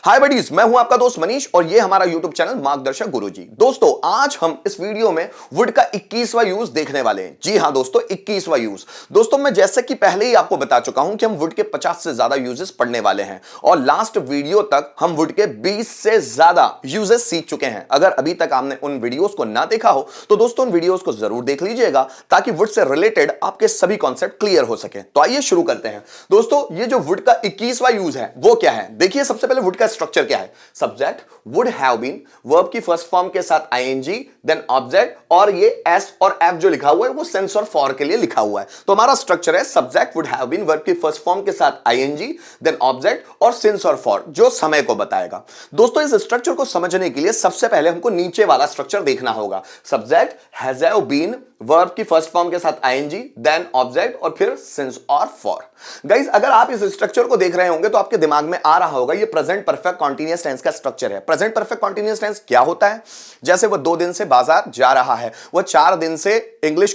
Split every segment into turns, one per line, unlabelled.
हाय buddies, मैं हूं आपका दोस्त मनीष और ये हमारा यूट्यूब चैनल मार्गदर्शक गुरुजी। दोस्तों, आज हम इस वीडियो में वुड का 21वां यूज देखने वाले हैं। जी हां दोस्तों, 21वां यूज। दोस्तों, मैं जैसे कि पहले ही आपको बता चुका हूं कि हम वुड के 50 से ज्यादा यूजेस पढ़ने वाले हैं और लास्ट वीडियो तक हम वुड के 20 से ज्यादा यूजेस सीख चुके हैं। अगर अभी तक आपने उन वीडियोस को ना देखा हो तो दोस्तों उन वीडियोस को जरूर देख लीजिएगा ताकि वुड से रिलेटेड आपके सभी कॉन्सेप्ट क्लियर हो सके। तो आइए शुरू करते हैं। दोस्तों, ये जो वुड का 21वां यूज है वो क्या है? देखिए, सबसे पहले वुड का स्ट्रक्चर क्या है। Subject would have been, verb की फर्स्ट फॉर्म के साथ आईएनजी, देन ऑब्जेक्ट, और ये एस और एफ जो लिखा हुआ है वो सेंस और फॉर के लिए लिखा हुआ है। तो हमारा स्ट्रक्चर है subject would have been, verb की फर्स्ट फॉर्म के साथ आईएनजी, देन ऑब्जेक्ट और सिंस और फॉर जो समय को बताएगा। दोस्तों, इस स्ट्रक्चर को समझने के लिए सबसे पहले हमको नीचे वाला स्ट्रक्चर देखना होगा। Subject has have been, verb की फर्स्ट फॉर्म के साथ आईएनजी, देन ऑब्जेक्ट और फिर सिंस और फॉर। गाइस, अगर आप इस स्ट्रक्चर को देख रहे होंगे तो आपके दिमाग में आ रहा होगा ये प्रेजेंट परफेक्ट कॉन्टिन्यूअस टेंस का स्ट्रक्चर है। प्रेजेंट परफेक्ट कॉन्टिन्यूअस टेंस क्या होता है? जैसे वो 2 दिन से बाजार जा रहा है, वो 4 दिन से इंग्लिश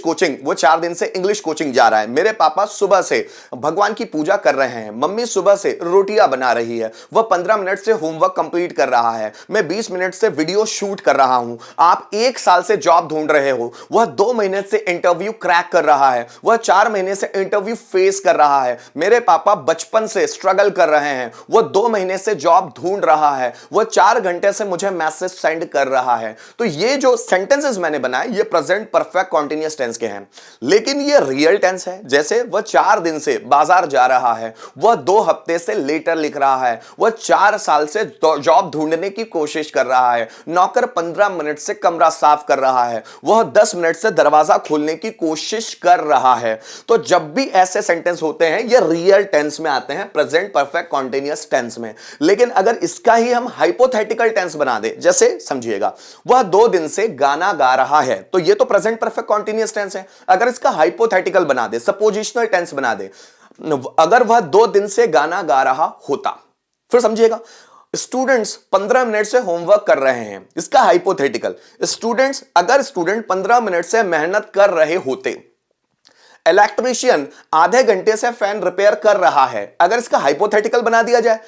कोचिंग जा रहा है। मेरे पापा सुबह से भगवान की पूजा कर रहे हैं, मम्मी सुबह से रोटियां बना रही है, वह 15 मिनट से होमवर्क कंप्लीट कर रहा है, मैं 20 मिनट से वीडियो शूट कर रहा हूं। आप 1 साल से जॉब ढूंढ रहे हो, वह 2 महीने से इंटरव्यू क्रैक कर रहा है, वह 4 महीने से इंटरव्यू फेस कर रहा है। मेरे पापा बचपन से स्ट्रगल कर रहे हैं, वह 2 महीने से जॉब ढूंढ रहा है, वह 4 घंटे से मुझे मैसेज सेंड कर रहा है। तो ये जो सेंटेंसेस मैंने बनाए ये प्रेजेंट परफेक्ट कॉन्टिन्यूअस टेंस के हैं, लेकिन ये रियल टेंस है। जैसे वह 4 दिन से बाजार जा रहा है, वह 2 हफ्ते से लेटर लिख रहा है, वह 4 साल से जॉब ढूंढने की कोशिश कर रहा है, नौकर 15 मिनट से कमरा साफ कर रहा है, वह 10 मिनट से दरवाजा खोलने की कोशिश कर रहा है। तो जब भी ऐसे सेंटेंस होते हैं ये रियल टेंस में आते हैं, प्रेजेंट परफेक्ट कॉन्टिन्यूअस टेंस में। लेकिन अगर इसका ही हम हाइपोथेटिकल टेंस बना दे, जैसे समझिएगा, वह 2 दिन से गाना गा रहा है, तो ये तो प्रेजेंट परफेक्ट कॉन्टिन्यूअस टेंस है। अगर इसका हाइपोथेटिकल बना दे, सपोजिशनल टेंस बना दे, अगर वह 2 दिन से गाना गा रहा होता, फिर समझिएगा, स्टूडेंट्स 15 मिनट से होमवर्क कर रहे हैं, इसका हाइपोथेटिकल, अगर स्टूडेंट 15 मिनट से मेहनत कर रहे होते। इलेक्ट्रीशियन आधे घंटे से फैन रिपेयर कर रहा है, अगर इसका हाइपोथेटिकल बना दिया जाए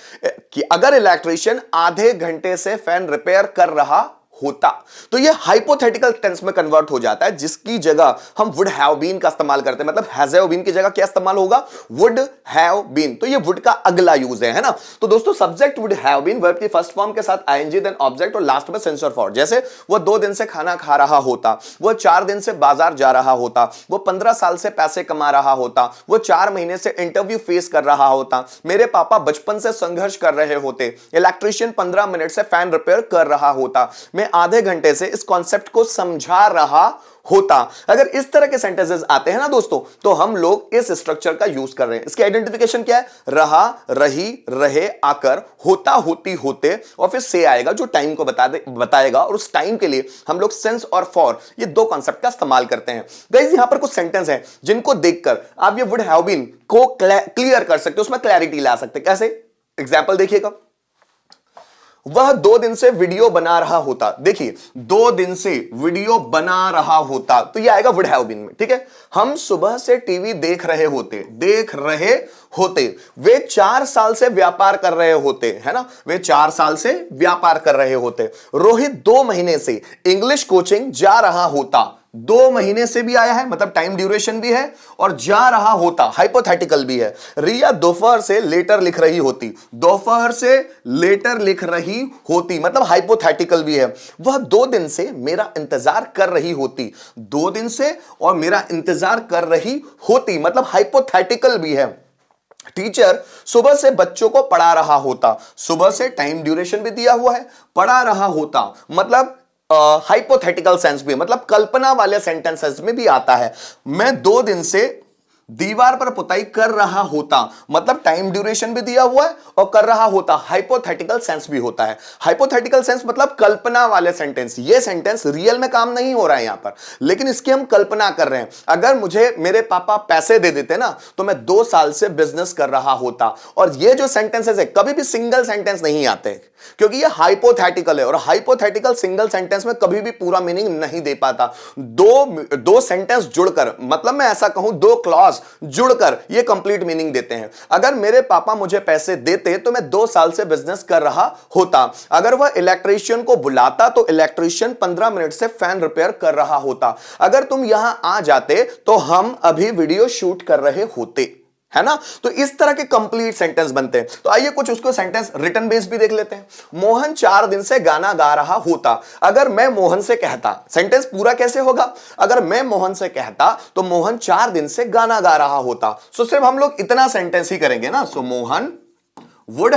कि अगर इलेक्ट्रीशियन आधे घंटे से फैन रिपेयर कर रहा होता, तो ये हाइपोथेटिकल टेंस में कन्वर्ट हो जाता है, जिसकी जगह हम वुड हैव बीन का इस्तेमाल करते हैं। मतलब हैज हैव बीन की जगह क्या इस्तेमाल होगा? Would have been. तो ये वुड का अगला यूज है ना। तो दोस्तों, subject would have been, verb की फर्स्ट फॉर्म के साथ आईएनजी, देन ऑब्जेक्ट और लास्ट में सिंस और फॉर। जैसे वो 2 दिन से खाना खा रहा होता, वो 4 दिन से बाजार जा रहा होता, वो 15 साल से पैसे कमा रहा होता, वो 4 महीने से इंटरव्यू फेस कर रहा होता, मेरे पापा बचपन से संघर्ष कर रहे होते, इलेक्ट्रीशियन 15 मिनट से फैन रिपेयर कर रहा होता, मैं आधे घंटे से इस कॉन्सेप्ट को समझा रहा होता। अगर इस तरह के सेंटेंसेस आते हैं ना दोस्तों, तो हम लोग इस स्ट्रक्चर का यूज कर रहे हैं। इसकी आइडेंटिफिकेशन क्या है? रहा, रही, रहे, आकर, होता, होती, होते, और फिर से आएगा जो टाइम को बताएगा, और उस टाइम के लिए हम लोग सेंस और फॉर, ये 2 कॉन्सेप्ट का इस्तेमाल करते हैं। गाइस, यहां पर कुछ सेंटेंस हैं जिनको देखकर आप ये वुड हैव बीन को क्लियर कर सकते हो, उसमें क्लैरिटी ला सकते हैं। कैसे? एग्जाम्पल देखिएगा, वह 2 दिन से वीडियो बना रहा होता। देखिए, 2 दिन से वीडियो बना रहा होता, तो ये आएगा वुड हैव बीन में। ठीक है। हम सुबह से टीवी देख रहे होते, वे 4 साल से व्यापार कर रहे होते, है ना, वे 4 साल से व्यापार कर रहे होते। रोहित 2 महीने से इंग्लिश कोचिंग जा रहा होता। 2 महीने से भी आया है, मतलब टाइम ड्यूरेशन भी है, और जा रहा होता हाइपोथेटिकल भी है। रिया दोपहर से लेटर लिख रही होती, दोपहर से लेटर लिख रही होती, मतलब हाइपोथेटिकल भी है। वह 2 दिन से मेरा इंतजार कर रही होती, 2 दिन से और मेरा इंतजार कर रही होती, मतलब हाइपोथेटिकल भी है। टीचर सुबह से बच्चों को पढ़ा रहा होता, सुबह से टाइम ड्यूरेशन भी दिया हुआ है, पढ़ा रहा होता, मतलब हाइपोथेटिकल सेंस भी, मतलब कल्पना वाले सेंटेंसेस में भी आता है। मैं 2 दिन से दीवार पर पुताई कर रहा होता, मतलब टाइम ड्यूरेशन भी दिया हुआ है और कर रहा होता, हाइपोथेटिकल सेंस भी होता है। हाइपोथेटिकल सेंस मतलब कल्पना वाले सेंटेंस। ये सेंटेंस रियल में काम नहीं हो रहा है यहां पर, लेकिन इसकी हम कल्पना कर रहे हैं। अगर मुझे मेरे पापा पैसे दे देते ना, तो मैं 2 साल से बिजनेस कर रहा होता। और ये जो सेंटेंसेस है, कभी भी सिंगल सेंटेंस नहीं आते, क्योंकि ये हाइपोथेटिकल है, और हाइपोथेटिकल सिंगल सेंटेंस में कभी भी पूरा मीनिंग नहीं दे पाता। दो सेंटेंस जुड़कर, मतलब मैं ऐसा कहूं 2 क्लॉज बस जुड़कर ये कंप्लीट मीनिंग देते हैं। अगर मेरे पापा मुझे पैसे देते तो मैं 2 साल से बिजनेस कर रहा होता। अगर वह इलेक्ट्रीशियन को बुलाता तो इलेक्ट्रीशियन 15 मिनट से फैन रिपेयर कर रहा होता। अगर तुम यहां आ जाते तो हम अभी वीडियो शूट कर रहे होते, है ना। तो इस तरह के कंप्लीट सेंटेंस बनते हैं। तो आइए कुछ उसको सेंटेंस रिटन बेस भी देख लेते हैं। मोहन 4 दिन से गाना गा रहा होता। अगर मैं मोहन से कहता, सेंटेंस पूरा कैसे होगा? अगर मैं मोहन से कहता तो मोहन 4 दिन से गाना गा रहा होता। सो सिर्फ हम लोग इतना सेंटेंस ही करेंगे ना। सो Mohan would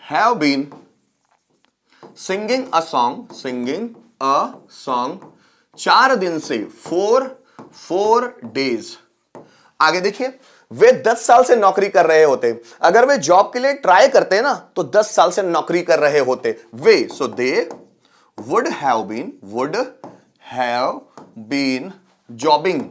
have been singing a song 4 दिन से, 4 days। आगे देखिए, वे 10 साल से नौकरी कर रहे होते। अगर वे जॉब के लिए ट्राई करते ना तो 10 साल से नौकरी कर रहे होते वे। सो दे would have been जॉबिंग,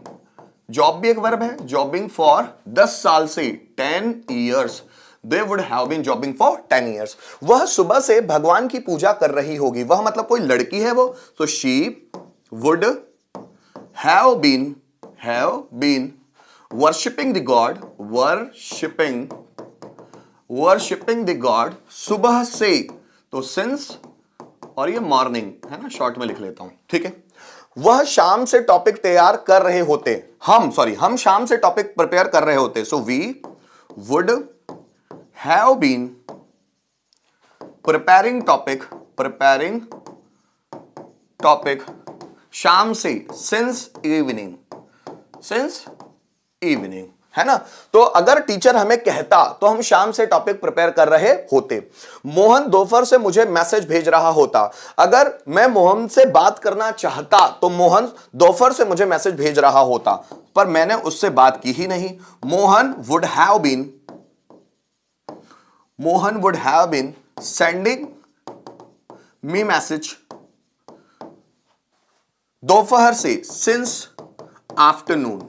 जॉब भी एक वर्ब है, जॉबिंग फॉर 10 साल से 10 years। They would have been jobbing for 10 years। वह सुबह से भगवान की पूजा कर रही होगी। वह मतलब कोई लड़की है वो। तो she would have been worshipping the God, worshipping the God सुबह से, तो since और ये मॉर्निंग है ना, शॉर्ट में लिख लेता हूं, ठीक है। वह शाम से टॉपिक तैयार कर रहे होते। हम शाम से टॉपिक प्रिपेयर कर रहे होते। So we would have been preparing topic शाम से, सिंस इवनिंग, है ना। तो अगर टीचर हमें कहता तो हम शाम से टॉपिक प्रिपेयर कर रहे होते। मोहन दोपहर से मुझे मैसेज भेज रहा होता। अगर मैं मोहन से बात करना चाहता तो मोहन दोपहर से मुझे मैसेज भेज रहा होता, पर मैंने उससे बात की ही नहीं। Mohan would have been sending me message दोपहर से, सिंस आफ्टरनून।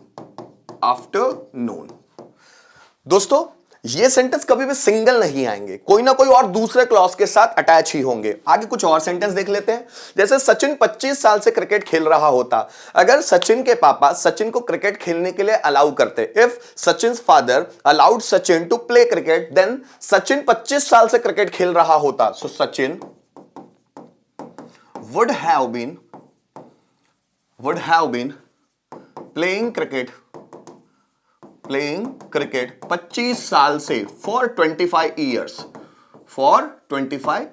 दोस्तों ये सेंटेंस कभी भी सिंगल नहीं आएंगे, कोई ना कोई और दूसरे क्लॉज के साथ अटैच ही होंगे। आगे कुछ और सेंटेंस देख लेते हैं। जैसे सचिन 25 साल से क्रिकेट खेल रहा होता। अगर सचिन के पापा सचिन को क्रिकेट खेलने के लिए अलाउ करते, if Sachin father allowed Sachin to play cricket, then Sachin 25 साल से क्रिकेट खेल रहा होता। सो Sachin would have been playing cricket 25 साल से, for 25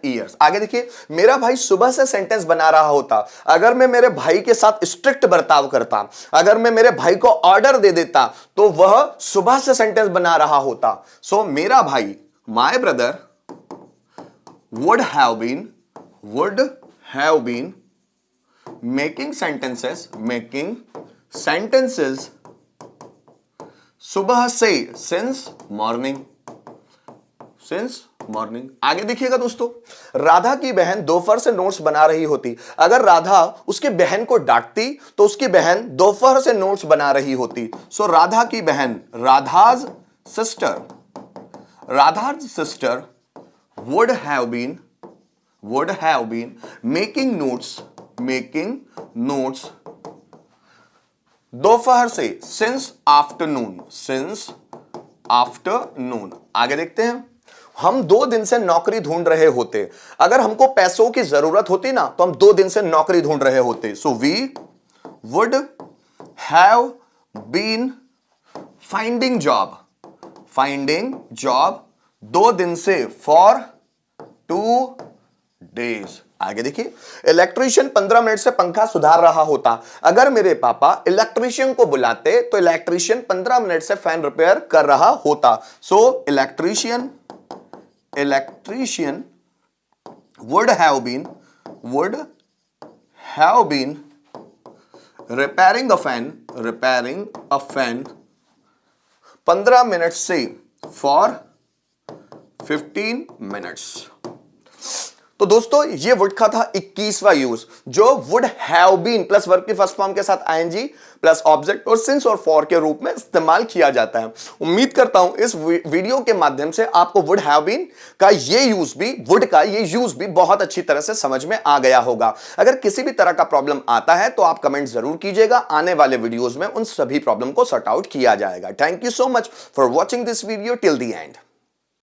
years। आगे देखिए, मेरा भाई सुबह से सेंटेंस बना रहा होता। अगर मैं मेरे भाई के साथ स्ट्रिक्ट बर्ताव करता, अगर मैं मेरे भाई को ऑर्डर दे देता तो वह सुबह से सेंटेंस बना रहा होता। सो मेरा भाई, my brother would have been making sentences सुबह से, सिंस मॉर्निंग। आगे देखिएगा दोस्तों, राधा की बहन दोपहर से नोट्स बना रही होती। अगर राधा उसकी बहन को डांटती तो उसकी बहन दोपहर से नोट्स बना रही होती। सो राधा की बहन, Radha's sister would have been making notes दोपहर से, सिंस आफ्टरनून। आगे देखते हैं, हम 2 दिन से नौकरी ढूंढ रहे होते। अगर हमको पैसों की जरूरत होती ना तो हम 2 दिन से नौकरी ढूंढ रहे होते। So we would have been finding job 2 दिन से, फॉर 2 days। आगे देखिए, इलेक्ट्रीशियन 15 मिनट से पंखा सुधार रहा होता। अगर मेरे पापा इलेक्ट्रीशियन को बुलाते तो इलेक्ट्रीशियन 15 मिनट से फैन रिपेयर कर रहा होता। So electrician would have been repairing a fan 15 minute से, for 15 minutes। तो दोस्तों ये वुड का था 21वां यूज, जो would have been plus verb की फर्स्ट फॉर्म के साथ आईएनजी प्लस ऑब्जेक्ट और सिंस और फॉर के रूप में इस्तेमाल किया जाता है। उम्मीद करता हूं इस वीडियो के माध्यम से आपको वुड हैव बीन का ये यूज भी, वुड का ये यूज भी बहुत अच्छी तरह से समझ में आ गया होगा। अगर किसी भी तरह का प्रॉब्लम आता है तो आप कमेंट जरूर कीजिएगा, आने वाले वीडियोस में उन सभी प्रॉब्लम को सॉर्ट आउट किया जाएगा। Thank you so much for watching this video till the end.